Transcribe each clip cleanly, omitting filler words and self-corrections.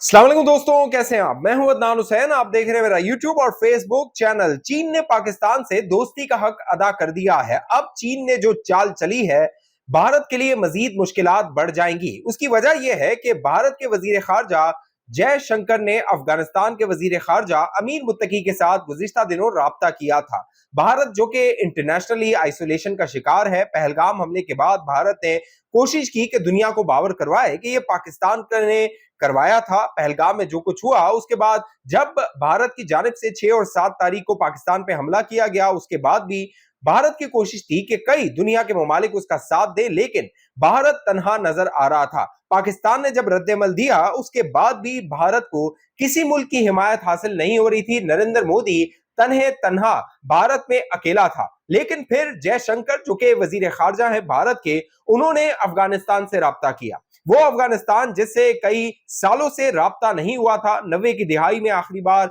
अस्सलाम वालेकुम दोस्तों, कैसे हैं आप। मैं हूं अदनान हुसैन। आप देख रहे हैं मेरा यूट्यूब और फेसबुक चैनल। चीन ने पाकिस्तान से दोस्ती का हक अदा कर दिया है। अब चीन ने जो चाल चली है, भारत के लिए मजीद मुश्किलात बढ़ जाएंगी। उसकी वजह यह है कि भारत के वजीर खारजा जयशंकर ने अफगानिस्तान के वजीर खारजा अमीर मुत्तकी के साथ गुज़िश्ता दिनों राब्ता किया था। भारत जो कि इंटरनेशनली आइसोलेशन का शिकार है, पहलगाम हमले के बाद भारत ने कोशिश की कि दुनिया को बावर करवाए कि ये पाकिस्तान ने करवाया था। पहलगाम में जो कुछ हुआ उसके बाद जब भारत की जानिब से 6 और 7 तारीख को पाकिस्तान पे हमला किया गया, उसके बाद भी भारत की कोशिश थी कि कई दुनिया के ममालिक उसका साथ दें, लेकिन भारत तनहा नजर आ रहा था। पाकिस्तान ने जब रद्देमल दिया उसके बाद भी भारत को किसी मुल्क की हिमायत हासिल नहीं हो रही थी। नरेंद्र मोदी तन्हे तन्हा भारत में अकेला था। लेकिन फिर जयशंकर जो कि वजीर खारजा है भारत के, उन्होंने अफगानिस्तान से राब्ता किया। वो अफगानिस्तान जिससे कई सालों से राब्ता नहीं हुआ था। 90 की दिहाई में आखिरी बार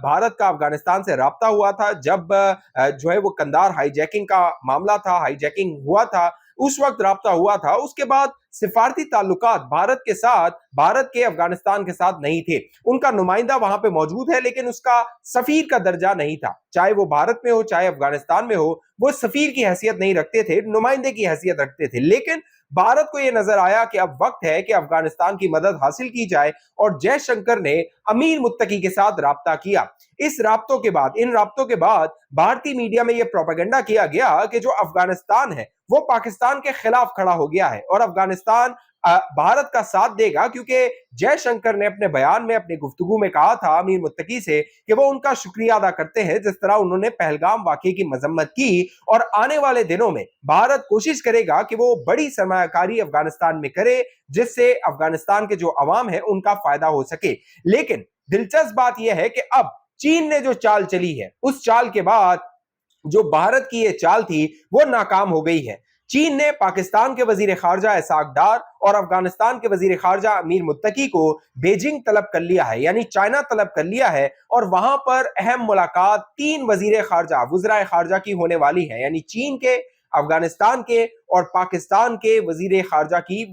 भारत का अफगानिस्तान से राब्ता हुआ था, जब जो है वो कंधार हाईजैकिंग का मामला था, हाईजैकिंग हुआ था, उस वक्त राब्ता हुआ था। उसके बाद सिफारती ताल्लुकात भारत के साथ, भारत के अफगानिस्तान के साथ नहीं थे। उनका नुमाइंदा वहां पे मौजूद है, लेकिन उसका सफीर का दर्जा नहीं था। चाहे वो भारत में हो चाहे अफगानिस्तान में हो, वो सफीर की हैसियत नहीं रखते थे, नुमाइंदे की हैसियत रखते थे। लेकिन भारत को यह नजर आया कि अब वक्त है कि अफगानिस्तान की मदद हासिल की जाए, और जयशंकर ने अमीर मुत्तकी के साथ राब्ता किया। इस राब्तों के बाद, इन राब्तों के बाद भारतीय मीडिया में यह प्रोपेगेंडा किया गया कि जो अफगानिस्तान है वो पाकिस्तान के खिलाफ खड़ा हो गया है और अफगानिस्तान भारत का साथ देगा, क्योंकि जयशंकर ने अपने बयान में, अपनी गुफ्तगू में कहा था अमीर मुत्तकी से कि वो उनका शुक्रिया अदा करते हैं जिस तरह उन्होंने पहलगाम वाकये की मजम्मत की, और आने वाले दिनों में भारत कोशिश करेगा कि वो बड़ी सरमायाकारी अफगानिस्तान में करे, जिससे अफगानिस्तान के जो अवाम है उनका फायदा हो सके। लेकिन दिलचस्प बात यह है कि अब चीन ने जो चाल चली है, उस चाल के बाद जो भारत की ये चाल थी वो नाकाम हो गई है। चीन ने पाकिस्तान के वजीर खारजा इसाक डार और अफगानिस्तान के वजीर खारजा अमीर मुत्तकी को बेजिंग तलब कर लिया है, यानी चाइना तलब कर लिया है, और वहां पर अहम मुलाकात 3 वजीर खारजा, वज़राए खारजा की होने वाली है, यानी चीन के, अफगानिस्तान के और पाकिस्तान के वजीर खारजा की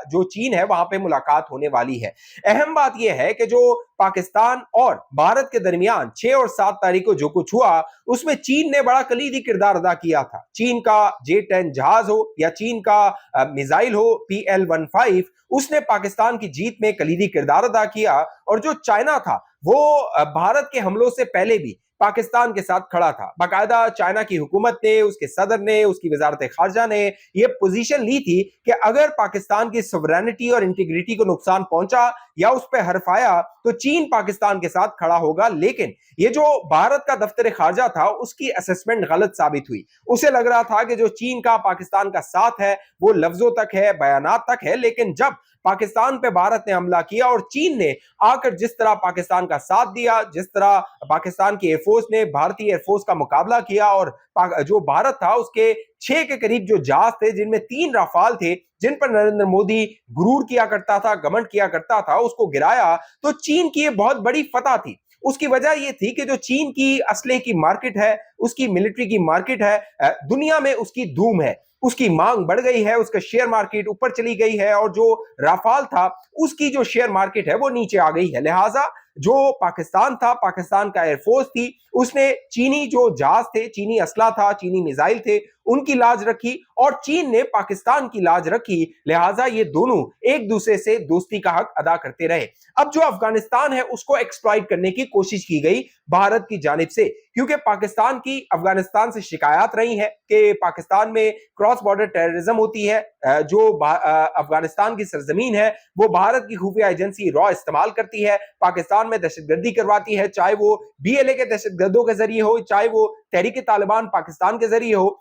जो चीन है वहां पे मुलाकात होने वाली है। अहम बात यह है कि जो पाकिस्तान और भारत के दरमियान 6 और 7 तारीख को जो कुछ हुआ, उसमें चीन ने बड़ा कलीदी किरदार अदा किया था। चीन का J-10 जहाज हो या चीन का मिसाइल हो PL-15, उसने पाकिस्तान की जीत में कलीदी किरदार अदा किया। और जो चाइना था वो भारत के हमलों से पहले भी पाकिस्तान के साथ खड़ा था। बाकायदा चाइना की हुकूमत ने, उसके सदर ने, उसकी वजारत खारजा ने यह पोजीशन ली थी कि अगर पाकिस्तान की सोवरेनिटी और इंटीग्रिटी को नुकसान पहुंचा या उस पर हर्फ आया तो चीन पाकिस्तान के साथ खड़ा होगा। लेकिन ये जो भारत का दफ्तर खारजा था उसकी असेसमेंट गलत साबित हुई। उसे लग रहा था कि जो चीन का पाकिस्तान का साथ है वो लफ्जों तक है, बयानात तक है, लेकिन जब पाकिस्तान पे भारत ने हमला किया और चीन ने आकर जिस तरह पाकिस्तान का साथ दिया, जिस तरह पाकिस्तान की एयरफोर्स ने भारतीय एयरफोर्स का मुकाबला किया, और जो भारत था उसके 6 के करीब जो जहाज थे, जिनमें 3 राफाल थे, जिन पर नरेंद्र मोदी गुरूर किया करता था, घमंड किया करता था, उसको गिराया, तो चीन की ये बहुत बड़ी फतह थी। उसकी वजह यह थी कि जो चीन की असले की मार्केट है, उसकी मिलिट्री की मार्केट है, दुनिया में उसकी धूम है, उसकी मांग बढ़ गई है, उसका शेयर मार्केट ऊपर चली गई है, और जो राफाल था उसकी जो शेयर मार्केट है वो नीचे आ गई है। लिहाजा जो पाकिस्तान था, पाकिस्तान का एयरफोर्स थी, उसने चीनी जो जहाज थे, चीनी असला था, चीनी मिसाइल थे, उनकी लाज रखी, और चीन ने पाकिस्तान की लाज रखी। लिहाजा ये दोनों एक दूसरे से दोस्ती का हक अदा करते रहे। अब जो अफगानिस्तान है उसको एक्सप्लॉइट करने की कोशिश की गई भारत की जानिब से, क्योंकि पाकिस्तान की अफगानिस्तान से शिकायत रही है कि पाकिस्तान में क्रॉस बॉर्डर टेररिज्म होती है। जो अफगानिस्तान की सरजमीन है वो भारत की खुफिया एजेंसी रॉ इस्तेमाल करती है, पाकिस्तान में दहशतगर्दी करवाती है, चाहे वो BLA के दहशतगर्दों के जरिए हो, चाहे वो तहरीक तालिबान पाकिस्तान के जरिए हो।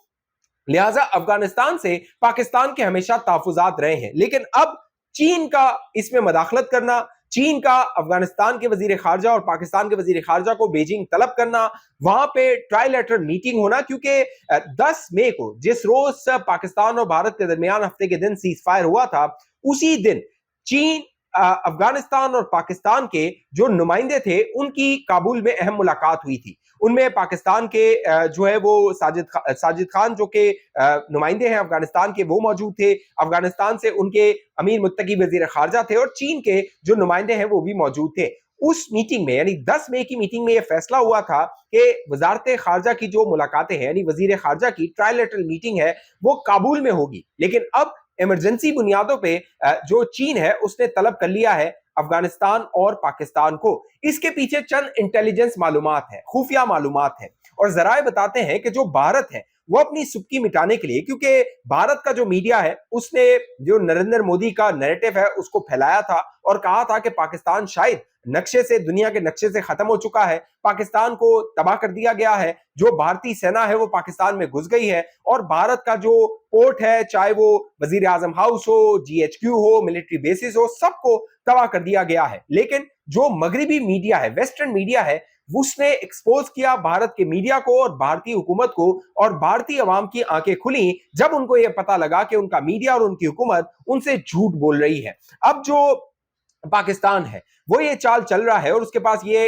लिहाजा अफगानिस्तान से पाकिस्तान के हमेशा तहफुजात रहे हैं। लेकिन अब चीन का इसमें मदाखलत करना, चीन का अफगानिस्तान के वजीर खारजा और पाकिस्तान के वजीर खारजा को बेजिंग तलब करना, वहां पे ट्राइलेटरल मीटिंग होना, क्योंकि 10 मई को जिस रोज पाकिस्तान और भारत के दरमियान हफ्ते के दिन सीज फायर हुआ था, उसी दिन चीन अफगानिस्तान और पाकिस्तान के जो नुमाइंदे थे उनकी काबुल में अहम मुलाकात हुई थी। उनमें पाकिस्तान के जो है वो साजिद खान जो के नुमाइंदे हैं अफगानिस्तान के, वो मौजूद थे। अफगानिस्तान से उनके अमीर मुत्तकी वजीर खारजा थे और चीन के जो नुमाइंदे हैं वो भी मौजूद थे। उस मीटिंग में यानी 10 मई की मीटिंग में यह फैसला हुआ था कि वजारत खारजा की जो मुलाकातें हैं यानी वजीर खारजा की ट्रायलेटरल मीटिंग है वो काबुल में होगी। लेकिन अब इमरजेंसी बुनियादों पे जो चीन है उसने तलब कर लिया है अफगानिस्तान और पाकिस्तान को। इसके पीछे चंद इंटेलिजेंस मालूमात है, खुफिया मालूमात है, और जराए बताते हैं कि जो भारत है वो अपनी सुबकी मिटाने के लिए, क्योंकि भारत का जो मीडिया है उसने जो नरेंद्र मोदी का नैरेटिव है उसको फैलाया था और कहा था कि पाकिस्तान शायद नक्शे से, दुनिया के नक्शे से खत्म हो चुका है, पाकिस्तान को तबाह कर दिया गया है, जो भारतीय सेना है वो पाकिस्तान में घुस गई है और भारत का जो पोर्ट है, चाहे वो वजीर आजम हाउस हो, जीएचक्यू हो, मिलिट्री बेसिस हो, सबको तबाह कर दिया गया है। लेकिन जो मगरबी मीडिया है, वेस्टर्न मीडिया है, उसने एक्सपोज किया भारत के मीडिया को और भारतीय हुकूमत को, और भारतीय अवाम की आंखें खुली जब उनको यह पता लगा कि उनका मीडिया और उनकी हुकूमत उनसे झूठ बोल रही है। अब जो पाकिस्तान है वो ये चाल चल रहा है और उसके पास ये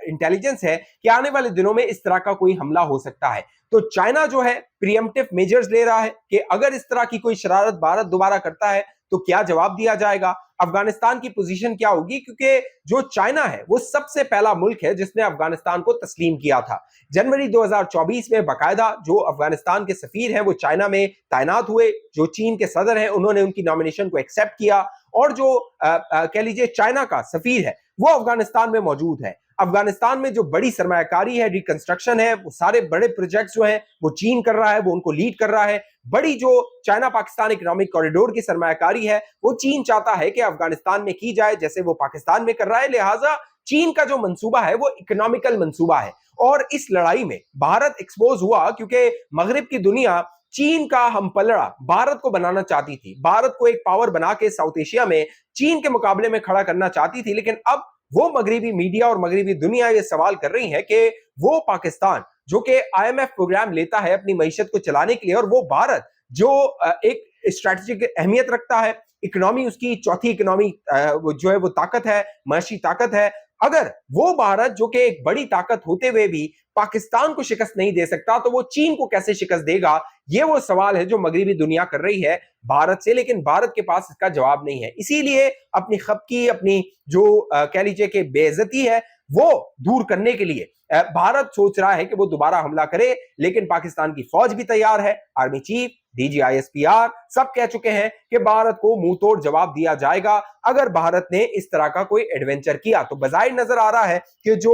इंटेलिजेंस है कि आने वाले दिनों में इस तरह का कोई हमला हो सकता है। तो चाइना जो है प्रीएम्प्टिव मेजर्स ले रहा है कि अगर इस तरह की कोई शरारत भारत दोबारा करता है तो क्या जवाब दिया जाएगा, अफगानिस्तान की पोजीशन क्या होगी, क्योंकि जो चाइना है वो सबसे पहला मुल्क है जिसने अफगानिस्तान को तस्लीम किया था। जनवरी 2024 में बाकायदा जो अफगानिस्तान के सफीर हैं वो चाइना में तैनात हुए, जो चीन के सदर हैं उन्होंने उनकी नॉमिनेशन को एक्सेप्ट किया, और जो कह लीजिए चाइना का सफीर है वो अफगानिस्तान में मौजूद है। अफगानिस्तान में जो बड़ी सरमायाकारी है, रिकंस्ट्रक्शन है, वो सारे बड़े प्रोजेक्ट्स जो हैं वो चीन कर रहा है, वो उनको लीड कर रहा है। बड़ी जो चाइना पाकिस्तान इकोनॉमिक कॉरिडोर की सरमायाकारी है वो चीन चाहता है कि अफगानिस्तान में की जाए जैसे वो पाकिस्तान में कर रहा है। लिहाजा चीन का जो मंसूबा है वो इकोनॉमिकल मंसूबा है और इस लड़ाई में भारत एक्सपोज हुआ क्योंकि मगरिब की दुनिया चीन का हम पलड़ा भारत को बनाना चाहती थी, भारत को एक पावर बना के साउथ एशिया में चीन के मुकाबले में खड़ा करना चाहती थी। लेकिन अब वो मगरिबी मीडिया और मगरिबी दुनिया ये सवाल कर रही है कि वो पाकिस्तान जो कि आईएमएफ प्रोग्राम लेता है अपनी मईशत को चलाने के लिए, और वो भारत जो एक स्ट्रेटेजिक अहमियत रखता है, इकोनॉमी उसकी चौथी इकोनॉमी जो है वो ताकत है, माशी ताकत है, अगर वो भारत जो कि एक बड़ी ताकत होते हुए भी पाकिस्तान को शिकस्त नहीं दे सकता तो वो चीन को कैसे शिकस्त देगा? ये वो सवाल है जो मगरिबी दुनिया कर रही है भारत से, लेकिन भारत के पास इसका जवाब नहीं है। इसीलिए अपनी खपकी, अपनी जो कह लीजिए कि बेइज्जती है वो दूर करने के लिए भारत सोच रहा है कि वो दोबारा हमला करे, लेकिन पाकिस्तान की फौज भी तैयार है, आर्मी चीफ, डीजीआईएसपीआर सब कह चुके हैं कि भारत को मुंह तोड़ जवाब दिया जाएगा अगर भारत ने इस तरह का कोई एडवेंचर किया। तो बजाय नजर आ रहा है कि जो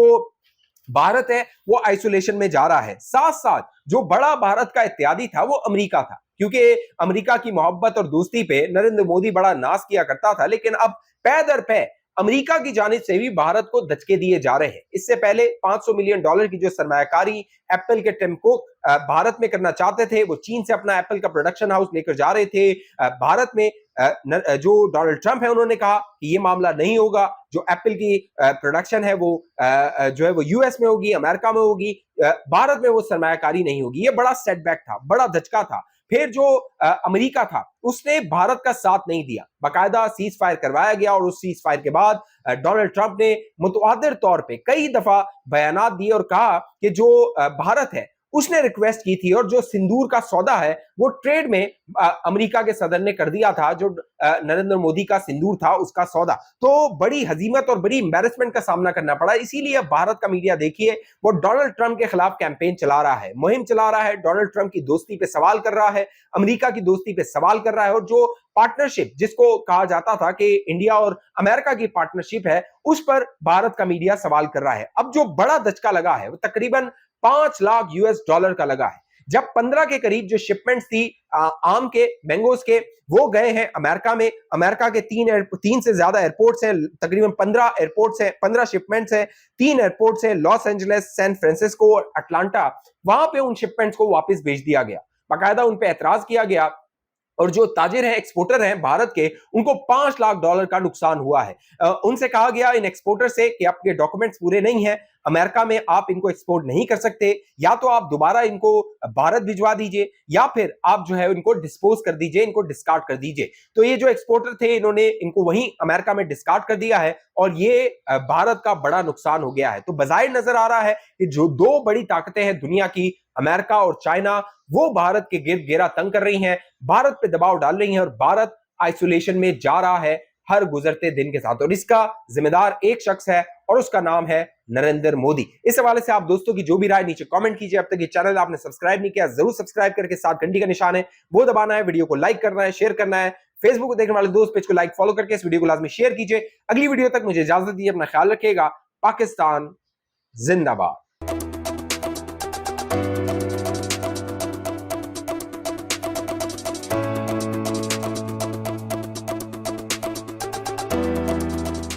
भारत है वो आइसोलेशन में जा रहा है। साथ साथ जो बड़ा भारत का इत्यादी था वो अमेरिका था, क्योंकि अमेरिका की मोहब्बत और दोस्ती पे नरेंद्र मोदी बड़ा नाज किया करता था, लेकिन अब पै दर पै अमेरिका की जानिब से भी भारत को दचके दिए जा रहे हैं। इससे पहले $500 मिलियन की जो सरमायाकारी एप्पल के टिम कुक भारत में करना चाहते थे, वो चीन से अपना एप्पल का प्रोडक्शन हाउस लेकर जा रहे थे भारत में। जो डोनाल्ड ट्रंप है उन्होंने कहा कि ये मामला नहीं होगा, जो एप्पल की प्रोडक्शन है वो जो है वो यूएस में होगी, अमेरिका में होगी, भारत में वो सरमायाकारी नहीं होगी। ये बड़ा सेटबैक था, बड़ा धचका था। फिर जो अमेरिका था उसने भारत का साथ नहीं दिया, बाकायदा सीज फायर करवाया गया, और उस सीज फायर के बाद डोनाल्ड ट्रंप ने मुतवादिर तौर पे कई दफा बयानात दिए और कहा कि जो भारत है उसने रिक्वेस्ट की थी, और जो सिंदूर का सौदा है वो ट्रेड में अमेरिका के सदर ने कर दिया था, जो नरेंद्र मोदी का सिंदूर था उसका सौदा। तो बड़ी हजीमत और बड़ी एम्बैरेसमेंट का सामना करना पड़ा। इसीलिए भारत का मीडिया देखिए वो डोनाल्ड ट्रंप के खिलाफ कैंपेन चला रहा है, मुहिम चला रहा है, डोनाल्ड ट्रंप की दोस्ती पे सवाल कर रहा है, अमेरिका की दोस्ती पे सवाल कर रहा है, और जो पार्टनरशिप जिसको कहा जाता था कि इंडिया और अमेरिका की पार्टनरशिप है उस पर भारत का मीडिया सवाल कर रहा है। अब जो बड़ा धचका लगा है वो तकरीबन $5 लाख का लगा है, जब 15 के करीब जो शिपमेंट्स थी आम के, मैंगोज के, वो गए हैं अमेरिका में। अमेरिका के तीन से ज्यादा एयरपोर्ट्स हैं, तकरीबन 15 एयरपोर्ट्स हैं, 15 शिपमेंट्स हैं, 3 एयरपोर्ट्स हैं, लॉस एंजलिस, सैन फ्रांसिस्को और अटलांटा। वहां पे उन शिपमेंट्स को वापस भेज दिया गया, बाकायदा उन पे एतराज किया गया और जो ताजिर हैं, एक्सपोर्टर हैं भारत के, उनको $5 लाख का नुकसान हुआ है। उनसे कहा गया इन एक्सपोर्टर से कि आपके डॉक्यूमेंट्स पूरे नहीं हैं, अमेरिका में आप इनको एक्सपोर्ट नहीं कर सकते, या तो आप दोबारा इनको भारत भिजवा दीजिए या फिर आप जो है इनको डिस्पोज कर दीजिए, इनको डिस्कार्ड कर दीजिए। तो ये जो एक्सपोर्टर थे, इन्होंने इनको वहीं अमेरिका में डिस्कार्ड कर दिया है और ये भारत का बड़ा नुकसान हो गया है। तो बजाय नजर आ रहा है कि जो दो बड़ी ताकतें हैं दुनिया की, अमेरिका और चाइना, वो भारत के गिर्द घेरा तंग कर रही हैं, भारत पे दबाव डाल रही हैं और भारत आइसोलेशन में जा रहा है हर गुजरते दिन के साथ। और इसका जिम्मेदार एक शख्स है और उसका नाम है नरेंद्र मोदी। इस हवाले से आप दोस्तों की जो भी राय नीचे कमेंट कीजिए। अब तक ये चैनल आपने सब्सक्राइब नहीं किया, जरूर सब्सक्राइब करके साथ घंटी का निशान है वो दबाना है, वीडियो को लाइक करना है, शेयर करना है, फेसबुक को देखने वाले दोस्त पेज को लाइक फॉलो करके इस वीडियो को लाजमी शेयर कीजिए। अगली वीडियो तक मुझे इजाजत दीजिए, अपना ख्याल रखिएगा। पाकिस्तान जिंदाबाद।